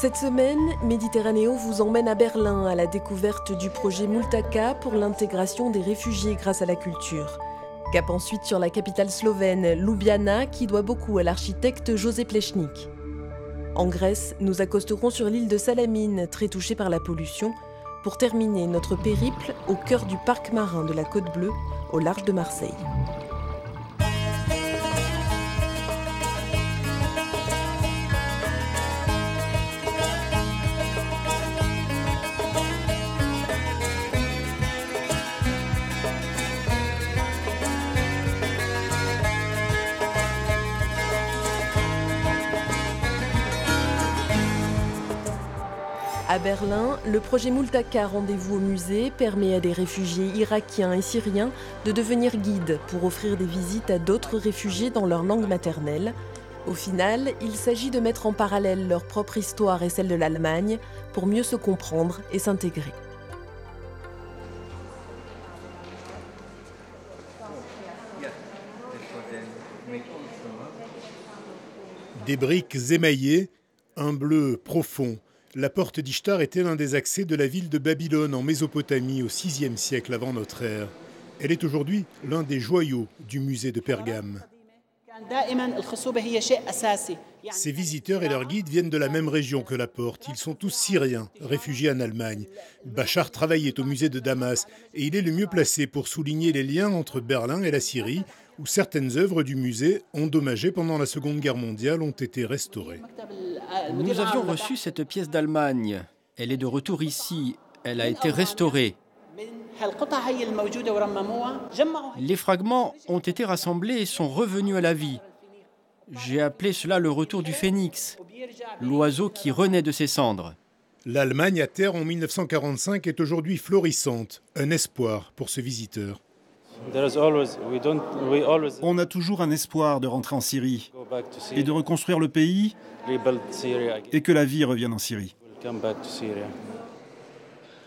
Cette semaine, Méditerranéo vous emmène à Berlin à la découverte du projet Multaka pour l'intégration des réfugiés grâce à la culture. Cap ensuite sur la capitale slovène, Ljubljana, qui doit beaucoup à l'architecte José Plečnik. En Grèce, nous accosterons sur l'île de Salamine, très touchée par la pollution, pour terminer notre périple au cœur du parc marin de la Côte Bleue, au large de Marseille. À Berlin, le projet Multaka Rendez-vous au musée permet à des réfugiés irakiens et syriens de devenir guides pour offrir des visites à d'autres réfugiés dans leur langue maternelle. Au final, il s'agit de mettre en parallèle leur propre histoire et celle de l'Allemagne pour mieux se comprendre et s'intégrer. Des briques émaillées, un bleu profond. La porte d'Ishtar était l'un des accès de la ville de Babylone en Mésopotamie au VIe siècle avant notre ère. Elle est aujourd'hui l'un des joyaux du musée de Pergame. Ces visiteurs et leurs guides viennent de la même région que la porte. Ils sont tous syriens, réfugiés en Allemagne. Bachar travaillait au musée de Damas et il est le mieux placé pour souligner les liens entre Berlin et la Syrie, où certaines œuvres du musée, endommagées pendant la Seconde Guerre mondiale, ont été restaurées. Nous avions reçu cette pièce d'Allemagne. Elle est de retour ici. Elle a été restaurée. Les fragments ont été rassemblés et sont revenus à la vie. J'ai appelé cela le retour du phénix, l'oiseau qui renaît de ses cendres. L'Allemagne à terre en 1945 est aujourd'hui florissante, un espoir pour ce visiteur. On a toujours un espoir de rentrer en Syrie et de reconstruire le pays et que la vie revienne en Syrie.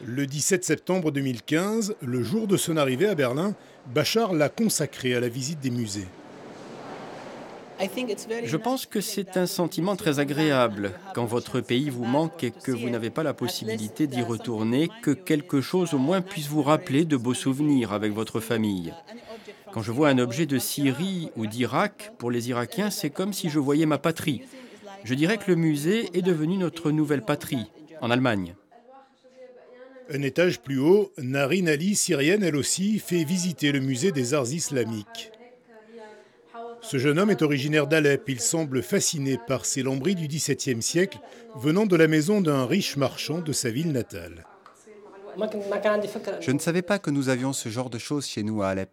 Le 17 septembre 2015, le jour de son arrivée à Berlin, Bachar l'a consacré à la visite des musées. Je pense que c'est un sentiment très agréable quand votre pays vous manque et que vous n'avez pas la possibilité d'y retourner, que quelque chose au moins puisse vous rappeler de beaux souvenirs avec votre famille. Quand je vois un objet de Syrie ou d'Irak, pour les Irakiens, c'est comme si je voyais ma patrie. Je dirais que le musée est devenu notre nouvelle patrie, en Allemagne. Un étage plus haut, Narin Ali, syrienne elle aussi, fait visiter le musée des arts islamiques. Ce jeune homme est originaire d'Alep. Il semble fasciné par ces lambris du XVIIe siècle venant de la maison d'un riche marchand de sa ville natale. Je ne savais pas que nous avions ce genre de choses chez nous à Alep.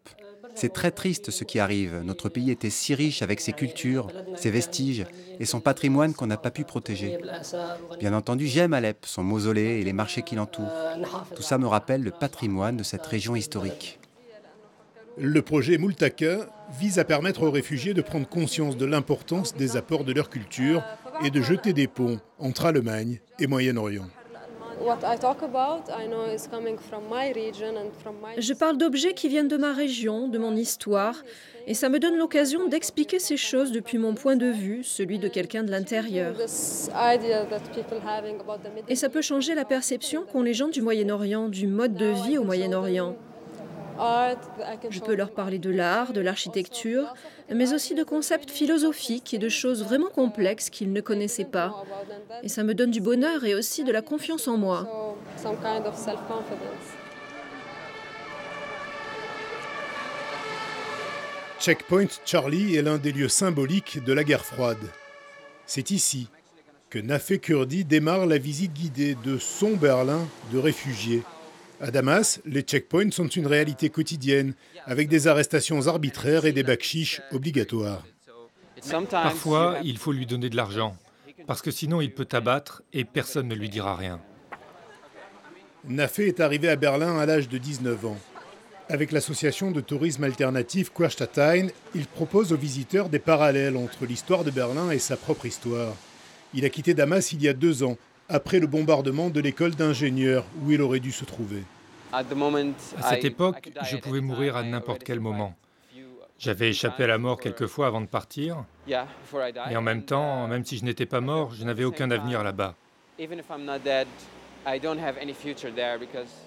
C'est très triste ce qui arrive. Notre pays était si riche avec ses cultures, ses vestiges et son patrimoine qu'on n'a pas pu protéger. Bien entendu, j'aime Alep, son mausolée et les marchés qui l'entourent. Tout ça me rappelle le patrimoine de cette région historique. Le projet Multaka vise à permettre aux réfugiés de prendre conscience de l'importance des apports de leur culture et de jeter des ponts entre Allemagne et Moyen-Orient. Je parle d'objets qui viennent de ma région, de mon histoire, et ça me donne l'occasion d'expliquer ces choses depuis mon point de vue, celui de quelqu'un de l'intérieur. Et ça peut changer la perception qu'ont les gens du Moyen-Orient, du mode de vie au Moyen-Orient. Je peux leur parler de l'art, de l'architecture, mais aussi de concepts philosophiques et de choses vraiment complexes qu'ils ne connaissaient pas. Et ça me donne du bonheur et aussi de la confiance en moi. Checkpoint Charlie est l'un des lieux symboliques de la guerre froide. C'est ici que Nafé Kurdi démarre la visite guidée de son Berlin de réfugiés. À Damas, les checkpoints sont une réalité quotidienne, avec des arrestations arbitraires et des bakchiches obligatoires. Parfois, il faut lui donner de l'argent, parce que sinon il peut t'abattre et personne ne lui dira rien. Nafé est arrivé à Berlin à l'âge de 19 ans. Avec l'association de tourisme alternatif Querstadtein, il propose aux visiteurs des parallèles entre l'histoire de Berlin et sa propre histoire. Il a quitté Damas il y a 2 ans, après le bombardement de l'école d'ingénieurs où il aurait dû se trouver. À cette époque, je pouvais mourir à n'importe quel moment. J'avais échappé à la mort quelques fois avant de partir. Et en même temps, même si je n'étais pas mort, je n'avais aucun avenir là-bas.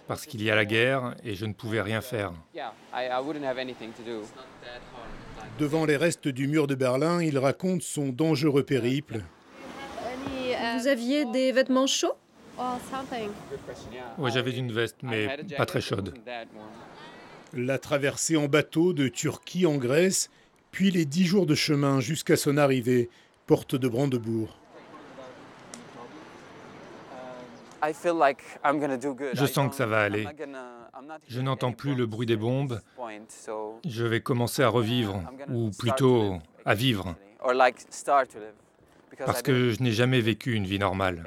Parce qu'il y a la guerre et je ne pouvais rien faire. Devant les restes du mur de Berlin, il raconte son dangereux périple. Vous aviez des vêtements chauds? Oui, j'avais une veste, mais pas très chaude. La traversée en bateau de Turquie en Grèce, puis les 10 jours de chemin jusqu'à son arrivée, porte de Brandebourg. Je sens que ça va aller. Je n'entends plus le bruit des bombes. Je vais commencer à revivre, ou plutôt à vivre, parce que je n'ai jamais vécu une vie normale.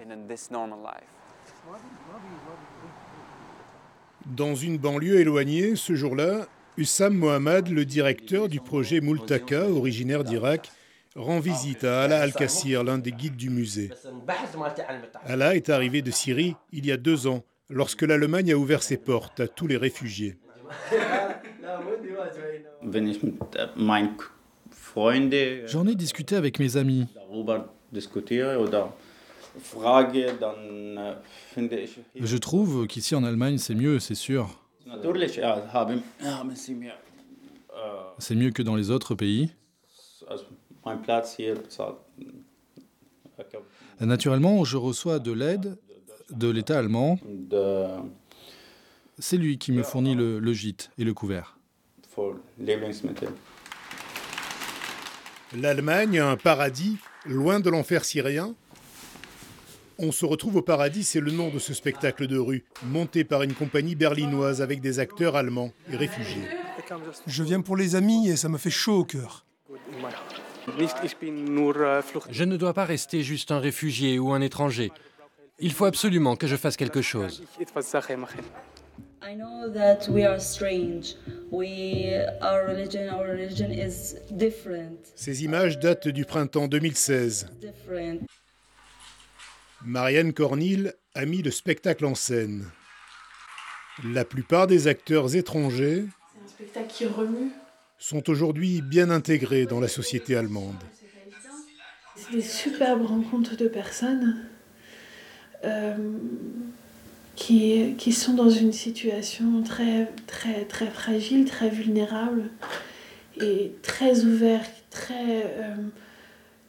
Dans une banlieue éloignée, ce jour-là, Hussam Mohammad, le directeur du projet Multaka, originaire d'Irak, rend visite à Ala Al-Kassir, l'un des guides du musée. Ala est arrivé de Syrie il y a 2 ans, lorsque l'Allemagne a ouvert ses portes à tous les réfugiés. J'en ai discuté avec mes amis. Je trouve qu'ici en Allemagne, c'est mieux, c'est sûr. C'est mieux que dans les autres pays. Naturellement, je reçois de l'aide de l'État allemand. C'est lui qui me fournit le gîte et le couvert. L'Allemagne, un paradis, loin de l'enfer syrien. On se retrouve au paradis, c'est le nom de ce spectacle de rue, monté par une compagnie berlinoise avec des acteurs allemands et réfugiés. Je viens pour les amis et ça me fait chaud au cœur. Je ne dois pas rester juste un réfugié ou un étranger. Il faut absolument que je fasse quelque chose. I know that we are strange. Our religion is different. Ces images datent du printemps 2016. Different. Marianne Cornil a mis le spectacle en scène. La plupart des acteurs étrangers c'est un spectacle qui remue. Sont aujourd'hui bien intégrés dans la société allemande. C'est des superbes rencontres de personnes qui sont dans une situation très, très, très fragile, très vulnérable et très ouverte,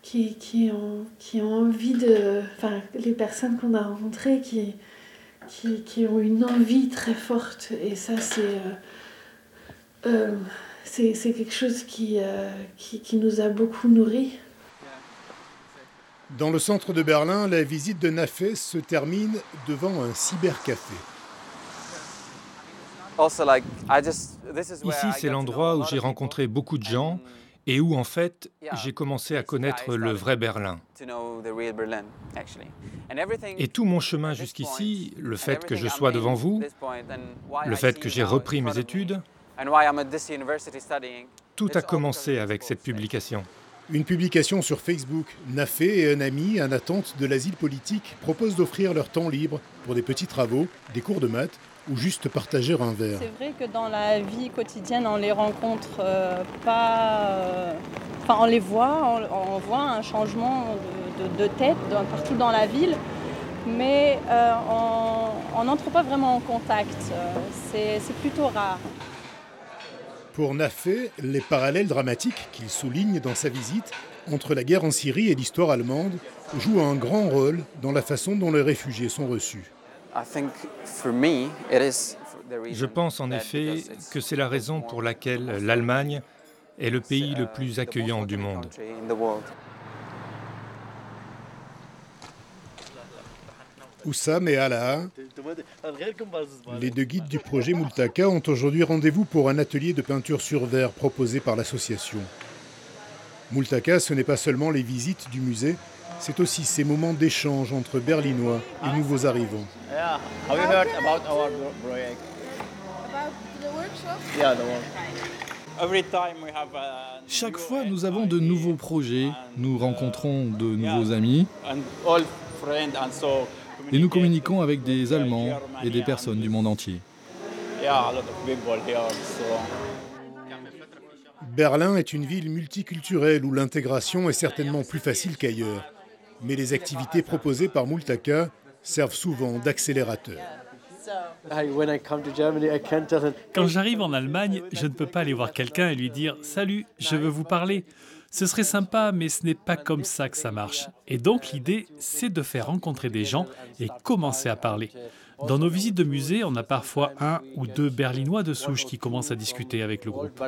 qui ont envie de... Enfin, les personnes qu'on a rencontrées qui ont une envie très forte. Et ça, c'est quelque chose qui nous a beaucoup nourris. Dans le centre de Berlin, la visite de Nafé se termine devant un cybercafé. Ici, c'est l'endroit où j'ai rencontré beaucoup de gens et où, en fait, j'ai commencé à connaître le vrai Berlin. Et tout mon chemin jusqu'ici, le fait que je sois devant vous, le fait que j'ai repris mes études, tout a commencé avec cette publication. Une publication sur Facebook. Nafé et un ami, en attente de l'asile politique, proposent d'offrir leur temps libre pour des petits travaux, des cours de maths ou juste partager un verre. C'est vrai que dans la vie quotidienne, on les rencontre pas... Enfin, on les voit, on voit un changement de tête partout dans la ville, mais on n'entre pas vraiment en contact. C'est plutôt rare. Pour Nafé, les parallèles dramatiques qu'il souligne dans sa visite entre la guerre en Syrie et l'histoire allemande jouent un grand rôle dans la façon dont les réfugiés sont reçus. Je pense en effet que c'est la raison pour laquelle l'Allemagne est le pays le plus accueillant du monde. Hussam et Ala, les 2 guides du projet Multaka, ont aujourd'hui rendez-vous pour un atelier de peinture sur verre proposé par l'association. Multaka, ce n'est pas seulement les visites du musée, c'est aussi ces moments d'échange entre Berlinois et nouveaux arrivants. Chaque fois, nous avons de nouveaux projets, nous rencontrons de nouveaux amis et nous communiquons avec des Allemands et des personnes du monde entier. Berlin est une ville multiculturelle où l'intégration est certainement plus facile qu'ailleurs. Mais les activités proposées par Multaka servent souvent d'accélérateur. Quand j'arrive en Allemagne, je ne peux pas aller voir quelqu'un et lui dire « Salut, je veux vous parler ». Ce serait sympa, mais ce n'est pas comme ça que ça marche. Et donc l'idée, c'est de faire rencontrer des gens et commencer à parler. Dans nos visites de musée, on a parfois 1 ou 2 Berlinois de souche qui commencent à discuter avec le groupe.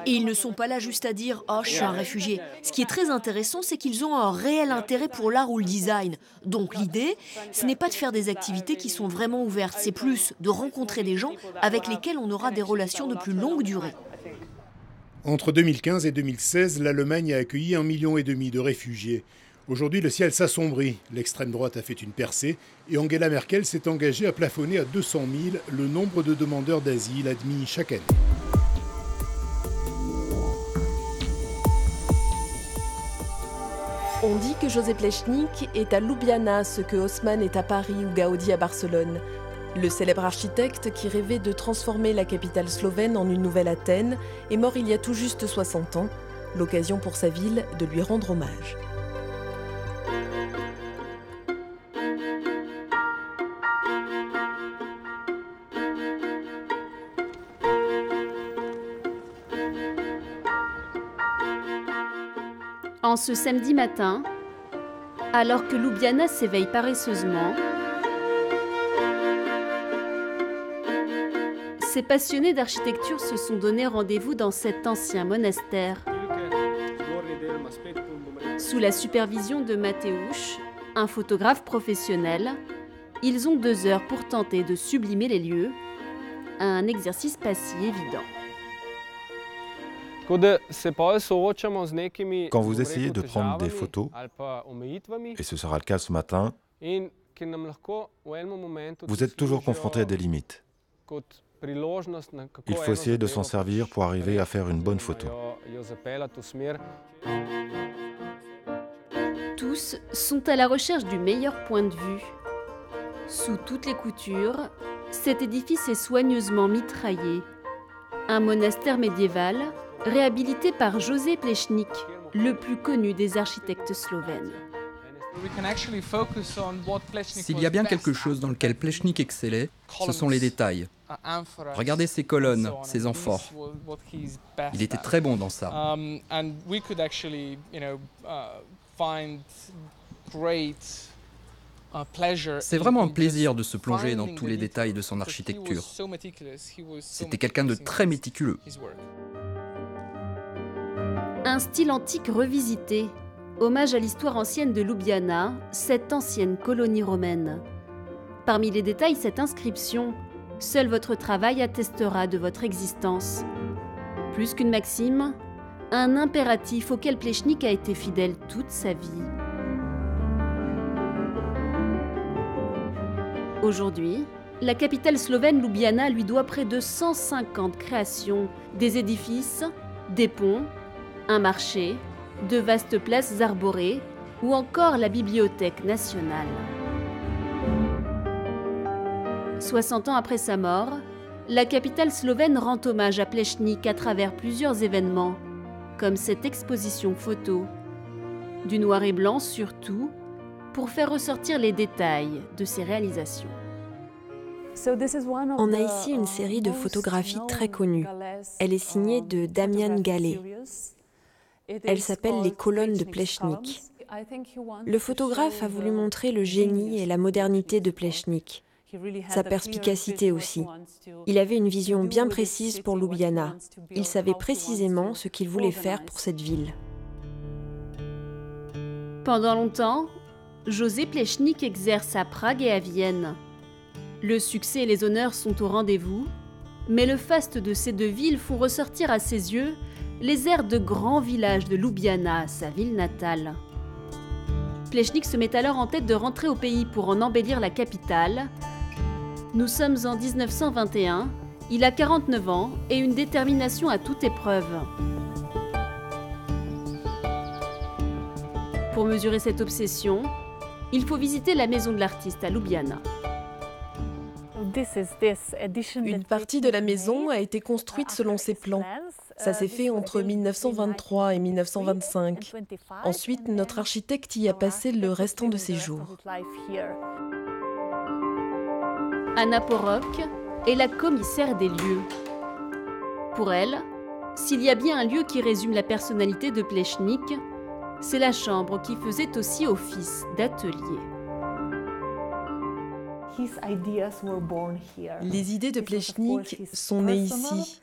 Et ils ne sont pas là juste à dire « Oh, je suis un réfugié ». Ce qui est très intéressant, c'est qu'ils ont un réel intérêt pour l'art ou le design. Donc l'idée, ce n'est pas de faire des activités qui sont vraiment ouvertes, c'est plus de rencontrer des gens avec lesquels on aura des relations de plus longue durée. Entre 2015 et 2016, l'Allemagne a accueilli 1,5 million de réfugiés. Aujourd'hui, le ciel s'assombrit. L'extrême droite a fait une percée et Angela Merkel s'est engagée à plafonner à 200 000 le nombre de demandeurs d'asile admis chaque année. On dit que José Plečnik est à Ljubljana ce que Haussmann est à Paris ou Gaudi à Barcelone. Le célèbre architecte qui rêvait de transformer la capitale slovène en une nouvelle Athènes est mort il y a tout juste 60 ans, l'occasion pour sa ville de lui rendre hommage. En ce samedi matin, alors que Ljubljana s'éveille paresseusement, ces passionnés d'architecture se sont donné rendez-vous dans cet ancien monastère. Sous la supervision de Mateusz, un photographe professionnel, ils ont 2 heures pour tenter de sublimer les lieux, un exercice pas si évident. Quand vous essayez de prendre des photos, et ce sera le cas ce matin, vous êtes toujours confronté à des limites. Il faut essayer de s'en servir pour arriver à faire une bonne photo. Tous sont à la recherche du meilleur point de vue. Sous toutes les coutures, cet édifice est soigneusement mitraillé. Un monastère médiéval réhabilité par José Plečnik, le plus connu des architectes slovènes. S'il y a bien quelque chose dans lequel Plečnik excellait, ce sont les détails. Regardez ces colonnes, ces amphores. Il était très bon dans ça. C'est vraiment un plaisir de se plonger dans tous les détails de son architecture. C'était quelqu'un de très méticuleux. Un style antique revisité, hommage à l'histoire ancienne de Ljubljana, cette ancienne colonie romaine. Parmi les détails, cette inscription « Seul votre travail attestera de votre existence ». Plus qu'une maxime, un impératif auquel Plečnik a été fidèle toute sa vie. Aujourd'hui, la capitale slovène Ljubljana lui doit près de 150 créations, des édifices, des ponts, un marché, de vastes places arborées ou encore la Bibliothèque nationale. 60 ans après sa mort, la capitale slovène rend hommage à Plečnik à travers plusieurs événements, comme cette exposition photo, du noir et blanc surtout, pour faire ressortir les détails de ses réalisations. On a ici une série de photographies très connues. Elle est signée de Damian Gale. Elle s'appelle Les colonnes de Plečnik. Le photographe a voulu montrer le génie et la modernité de Plečnik, sa perspicacité aussi. Il avait une vision bien précise pour Ljubljana. Il savait précisément ce qu'il voulait faire pour cette ville. Pendant longtemps, José Plečnik exerce à Prague et à Vienne. Le succès et les honneurs sont au rendez-vous, mais le faste de ces 2 villes font ressortir à ses yeux les airs de grands villages de Ljubljana, sa ville natale. Plečnik se met alors en tête de rentrer au pays pour en embellir la capitale. Nous sommes en 1921, il a 49 ans et une détermination à toute épreuve. Pour mesurer cette obsession, il faut visiter la maison de l'artiste à Ljubljana. Une partie de la maison a été construite selon ces plans. Ça s'est fait entre 1923 et 1925. Ensuite, notre architecte y a passé le restant de ses jours. Anna Porok est la commissaire des lieux. Pour elle, s'il y a bien un lieu qui résume la personnalité de Plečnik, c'est la chambre qui faisait aussi office d'atelier. Les idées de Plečnik sont nées ici.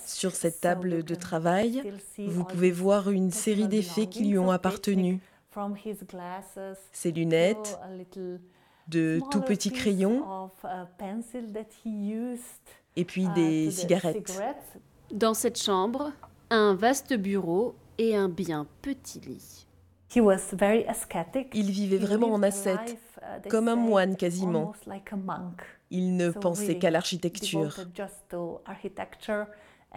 Sur cette table de travail, vous pouvez voir une série d'effets qui lui ont appartenu. Ses lunettes, de tout petits crayons, et puis des cigarettes. Dans cette chambre, un vaste bureau et un bien petit lit. Il vivait vraiment en ascète, comme un moine quasiment. Il ne pensait qu'à l'architecture.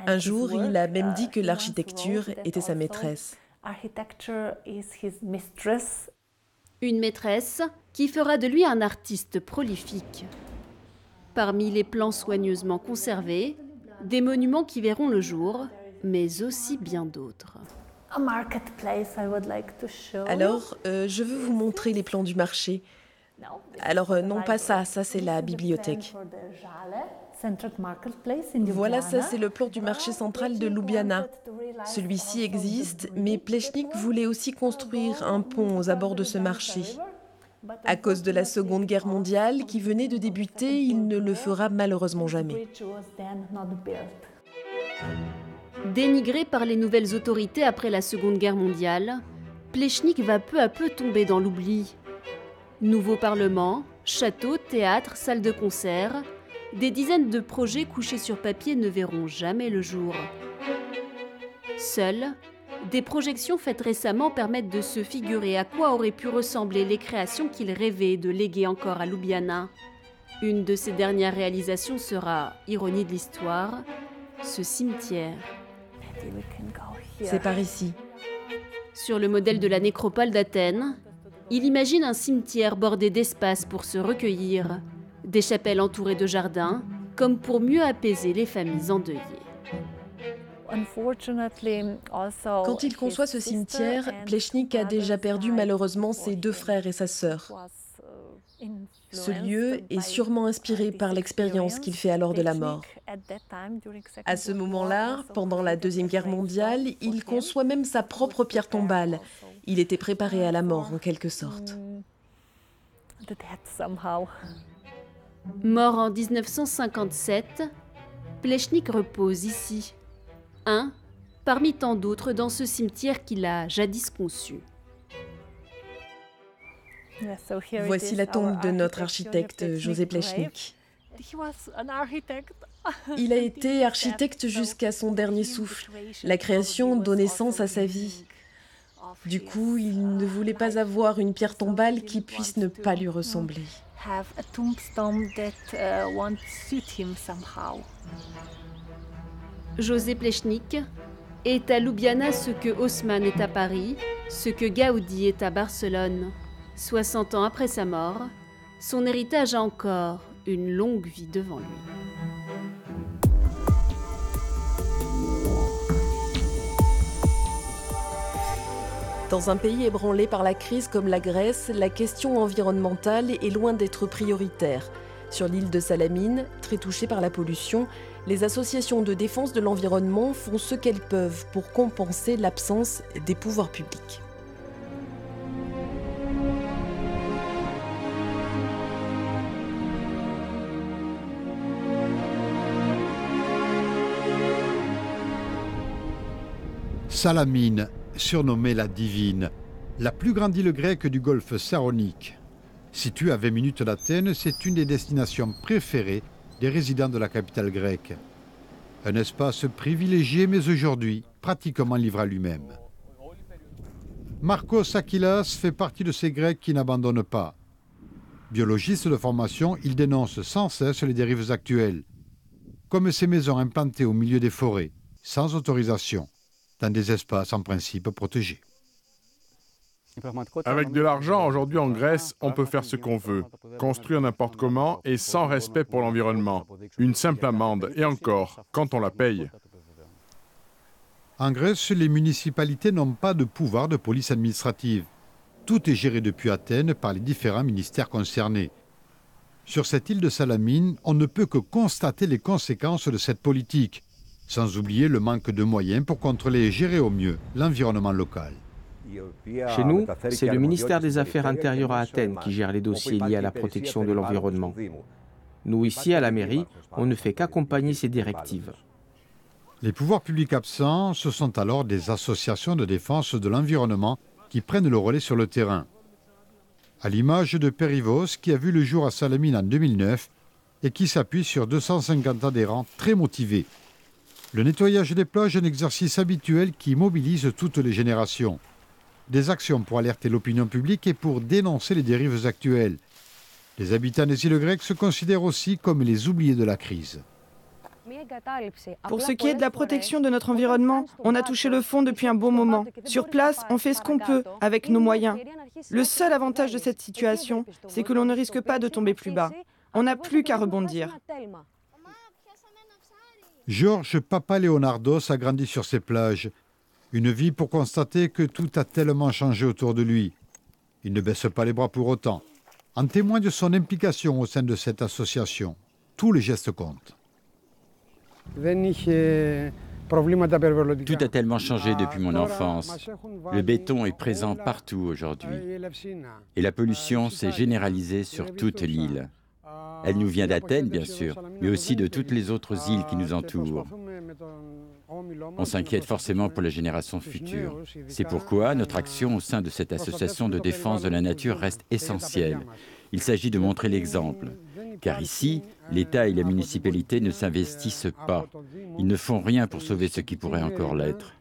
Un jour, il a même dit que l'architecture était sa maîtresse. Une maîtresse qui fera de lui un artiste prolifique. Parmi les plans soigneusement conservés, des monuments qui verront le jour, mais aussi bien d'autres. Alors, je veux vous montrer les plans du marché. Alors, non pas ça, ça c'est la bibliothèque. Voilà, ça c'est le plan du marché central de Ljubljana. Celui-ci existe, mais Plečnik voulait aussi construire un pont aux abords de ce marché. À cause de la Seconde Guerre mondiale qui venait de débuter, il ne le fera malheureusement jamais. Dénigré par les nouvelles autorités après la Seconde Guerre mondiale, Plečnik va peu à peu tomber dans l'oubli. Nouveau parlement, château, théâtre, salle de concert, des dizaines de projets couchés sur papier ne verront jamais le jour. Seules, des projections faites récemment permettent de se figurer à quoi auraient pu ressembler les créations qu'il rêvait de léguer encore à Ljubljana. Une de ses dernières réalisations sera, ironie de l'histoire, ce cimetière. C'est par ici. Sur le modèle de la nécropole d'Athènes, il imagine un cimetière bordé d'espaces pour se recueillir, des chapelles entourées de jardins, comme pour mieux apaiser les familles endeuillées. Quand il conçoit ce cimetière, Plečnik a déjà perdu malheureusement ses deux frères et sa sœur. Ce lieu est sûrement inspiré par l'expérience qu'il fait alors de la mort. À ce moment-là, pendant la Deuxième Guerre mondiale, il conçoit même sa propre pierre tombale. Il était préparé à la mort, en quelque sorte. Mort en 1957, Plečnik repose ici. Un parmi tant d'autres dans ce cimetière qu'il a jadis conçu. Voici la tombe de notre architecte, José Plečnik. Il a été architecte jusqu'à son dernier souffle. La création donnait sens à sa vie. Du coup, il ne voulait pas avoir une pierre tombale qui puisse ne pas lui ressembler. José Plečnik est à Ljubljana ce que Haussmann est à Paris, ce que Gaudi est à Barcelone. 60 ans après sa mort, son héritage a encore une longue vie devant lui. Dans un pays ébranlé par la crise comme la Grèce, la question environnementale est loin d'être prioritaire. Sur l'île de Salamine, très touchée par la pollution, les associations de défense de l'environnement font ce qu'elles peuvent pour compenser l'absence des pouvoirs publics. Salamine, surnommée la Divine, la plus grande île grecque du golfe Saronique. Située à 20 minutes d'Athènes, c'est une des destinations préférées des résidents de la capitale grecque. Un espace privilégié, mais aujourd'hui pratiquement livré à lui-même. Marcos Aquilas fait partie de ces Grecs qui n'abandonnent pas. Biologiste de formation, il dénonce sans cesse les dérives actuelles, comme ces maisons implantées au milieu des forêts, sans autorisation, dans des espaces en principe protégés. Avec de l'argent, aujourd'hui en Grèce, on peut faire ce qu'on veut, construire n'importe comment et sans respect pour l'environnement. Une simple amende, et encore, quand on la paye. En Grèce, les municipalités n'ont pas de pouvoir de police administrative. Tout est géré depuis Athènes par les différents ministères concernés. Sur cette île de Salamine, on ne peut que constater les conséquences de cette politique, sans oublier le manque de moyens pour contrôler et gérer au mieux l'environnement local. Chez nous, c'est le ministère des Affaires intérieures à Athènes qui gère les dossiers liés à la protection de l'environnement. Nous, ici, à la mairie, on ne fait qu'accompagner ces directives. Les pouvoirs publics absents, ce sont alors des associations de défense de l'environnement qui prennent le relais sur le terrain. À l'image de Perivos, qui a vu le jour à Salamine en 2009 et qui s'appuie sur 250 adhérents très motivés. Le nettoyage des plages est un exercice habituel qui mobilise toutes les générations. Des actions pour alerter l'opinion publique et pour dénoncer les dérives actuelles. Les habitants des îles grecques se considèrent aussi comme les oubliés de la crise. Pour ce qui est de la protection de notre environnement, on a touché le fond depuis un bon moment. Sur place, on fait ce qu'on peut avec nos moyens. Le seul avantage de cette situation, c'est que l'on ne risque pas de tomber plus bas. On n'a plus qu'à rebondir. Georges Papaleonardos a grandi sur ces plages. Une vie pour constater que tout a tellement changé autour de lui. Il ne baisse pas les bras pour autant. En témoigne son implication au sein de cette association. Tous les gestes comptent. Tout a tellement changé depuis mon enfance. Le béton est présent partout aujourd'hui. Et la pollution s'est généralisée sur toute l'île. Elle nous vient d'Athènes, bien sûr, mais aussi de toutes les autres îles qui nous entourent. On s'inquiète forcément pour les générations futures. C'est pourquoi notre action au sein de cette association de défense de la nature reste essentielle. Il s'agit de montrer l'exemple. Car ici, l'État et la municipalité ne s'investissent pas. Ils ne font rien pour sauver ce qui pourrait encore l'être.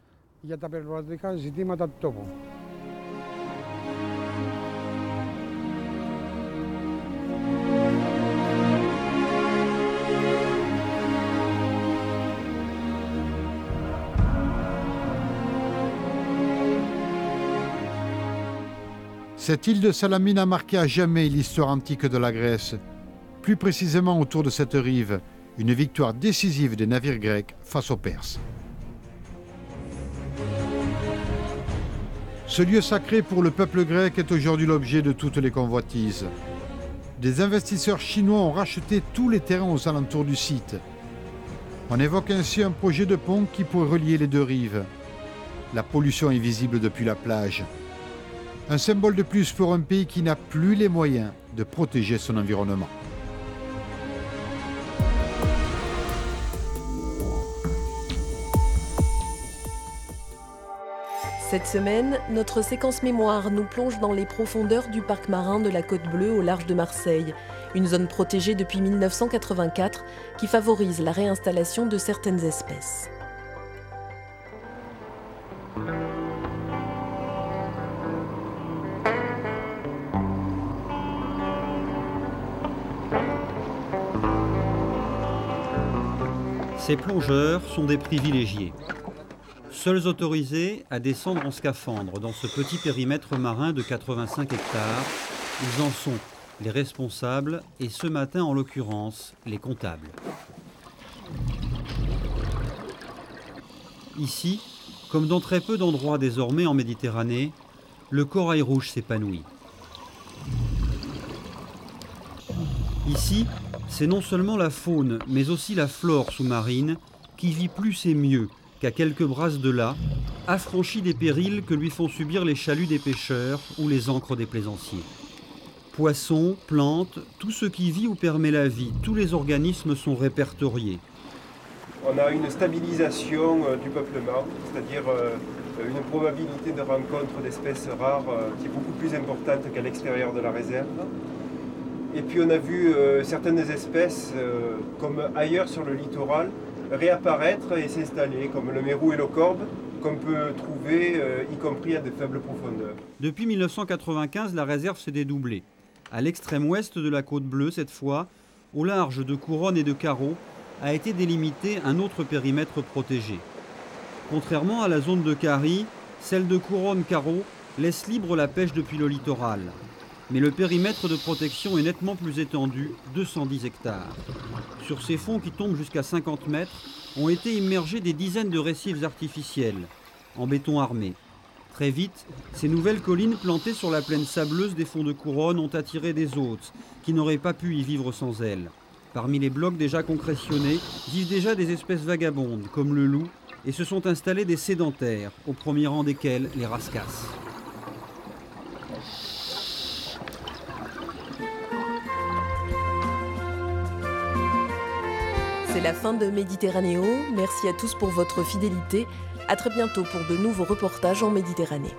Cette île de Salamine a marqué à jamais l'histoire antique de la Grèce. Plus précisément autour de cette rive, une victoire décisive des navires grecs face aux Perses. Ce lieu sacré pour le peuple grec est aujourd'hui l'objet de toutes les convoitises. Des investisseurs chinois ont racheté tous les terrains aux alentours du site. On évoque ainsi un projet de pont qui pourrait relier les deux rives. La pollution est visible depuis la plage. Un symbole de plus pour un pays qui n'a plus les moyens de protéger son environnement. Cette semaine, notre séquence mémoire nous plonge dans les profondeurs du parc marin de la Côte Bleue au large de Marseille, une zone protégée depuis 1984 qui favorise la réinstallation de certaines espèces. Ces plongeurs sont des privilégiés. Seuls autorisés à descendre en scaphandre dans ce petit périmètre marin de 85 hectares, ils en sont les responsables et ce matin en l'occurrence les comptables. Ici, comme dans très peu d'endroits désormais en Méditerranée, le corail rouge s'épanouit. Ici, c'est non seulement la faune, mais aussi la flore sous-marine qui vit plus et mieux qu'à quelques brasses de là, affranchie des périls que lui font subir les chaluts des pêcheurs ou les ancres des plaisanciers. Poissons, plantes, tout ce qui vit ou permet la vie, tous les organismes sont répertoriés. On a une stabilisation du peuplement, c'est-à-dire une probabilité de rencontre d'espèces rares qui est beaucoup plus importante qu'à l'extérieur de la réserve. Et puis on a vu certaines espèces, comme ailleurs sur le littoral, réapparaître et s'installer, comme le mérou et le corbe, qu'on peut trouver y compris à de faibles profondeurs. Depuis 1995, la réserve s'est dédoublée. À l'extrême ouest de la Côte Bleue, cette fois, au large de Couronne et de Carreau, a été délimité un autre périmètre protégé. Contrairement à la zone de Carie, celle de Couronne-Carreau laisse libre la pêche depuis le littoral. Mais le périmètre de protection est nettement plus étendu, 210 hectares. Sur ces fonds qui tombent jusqu'à 50 mètres, ont été immergés des dizaines de récifs artificiels, en béton armé. Très vite, ces nouvelles collines plantées sur la plaine sableuse des fonds de couronne ont attiré des hôtes qui n'auraient pas pu y vivre sans elles. Parmi les blocs déjà concrétionnés, vivent déjà des espèces vagabondes, comme le loup, et se sont installés des sédentaires, au premier rang desquels les rascasses. C'est la fin de Méditerranéo. Merci à tous pour votre fidélité. À très bientôt pour de nouveaux reportages en Méditerranée.